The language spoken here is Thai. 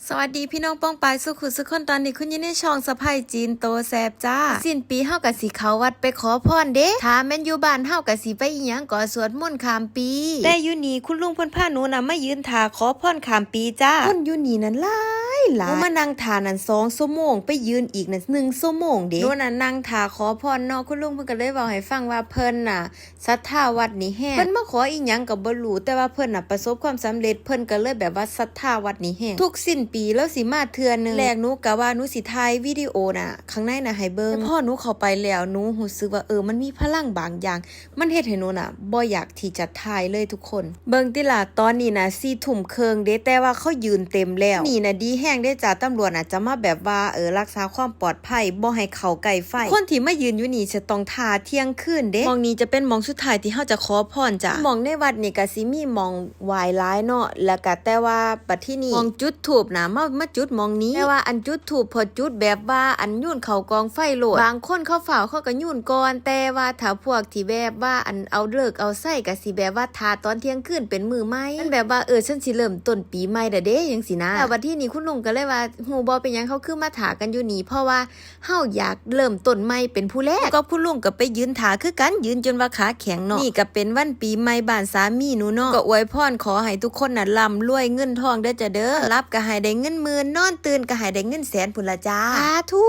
สวัสดีพี่น้องป้องปายสุขุสุขคนตอนนี้คุณยินในช่องสะพายจีนโตแซบจ้าสิ้นปีเฮากะสิเข้าวัดไปขอพรเด้ถ้าแม่นอยู่บ้านเฮากะสิไปอีหยังก็สวดมนต์ข้ามปีแต่อยู่นี่คุณลุงเพิ่นพาหนูน่ะมายืนท่าขอพรข้ามปีจ้าคนอยู่นี่นั่นหลายมานั่งท่านั่น2 ชั่วโมงไปยืนอีกนั่น1 ชั่วโมงเด้หนูน่ะนั่งท่าขอพรเนาะคุณลุงเพิ่นก็เลยเว้าให้ฟังว่าเพิ่นน่ะศรัทธาวัดนี้แฮงเพิ่นมาขออีหยังก็บ่รู้แต่ว่าเพิ่นน่ะประสบความสำเร็จเพิ่นก็เลยแบบว่าศรัทธาวัดนี้แฮงทุกสิ้นปีแล้วสิมาเทื่อนึงแรกหนูกะว่าหนูสิถ่ายวิดีโอน่ะข้างในน่ะให้เบิ่งพอหนูเข้าไปแล้วหนูรู้สึกว่ามันมีพลังบางอย่างมันเฮ็ดให้หนูน่ะบ่อยากที่จะถ่ายเลยทุกคนเบิ่งติล่ะตอนนี้น่ะ4 ทุ่มครึ่งเด้แต่ว่าเขายืนเต็มแล้วนี่น่ะดีแฮงเด้จ้าตำรวจน่ะจะมาแบบว่ารักษาความปลอดภัยบ่ให้เข้าใกล้ไฟคนที่มายืนอยู่นี่จะต้องท่าเที่ยงคืนเด้หม้องนี้จะเป็นหม้องสุดท้ายที่เฮาจะขอพรจ้ะหม้องในวัดนี่ก็สิมีหม้องไหว้หลายเนาะแล้วก็แต่ว่าบัดที่นี่หม้องจุดธูปน่ะมาจุดหม้องนี้แต่ว่าอันจุดธูปพอจุดแบบว่าอันยุ่นเข้ากองไฟโลดบางคนเขาฝ่าเขาก็ยุ่นก่อนแต่ว่าถ้าพวกที่แบบว่าอันเอาเลิกเอาไส้ก็สิแบบว่าท่าตอนเที่ยงคืนเป็นมื้อใหม่มันแบบว่าฉันสิเริ่มต้นปีใหม่เด้จังซี่นะแล้วบัดที่นี่คุณลุงก็เลยว่าฮู้บ่เป็นหยังเขาคือมาท่ากันอยู่นี่เพราะว่าเฮาอยากเริ่มต้นใหม่เป็นผู้แรกก็คุณลุงก็ไปยืนท่าคือกันยืนจนว่าขาแข็งเนาะนี่ก็เป็นวันปีใหม่บ้านสามีหนูเนาะก็อวยพรขอให้ทุกคนน่ะร่ำรวยเงินทองเด้อจ้ะเด้อรับก็ให้ได้เงินหมื่นนอนตื่นก็ให้ได้เงินแสนพุ่นละจ้าสาธุ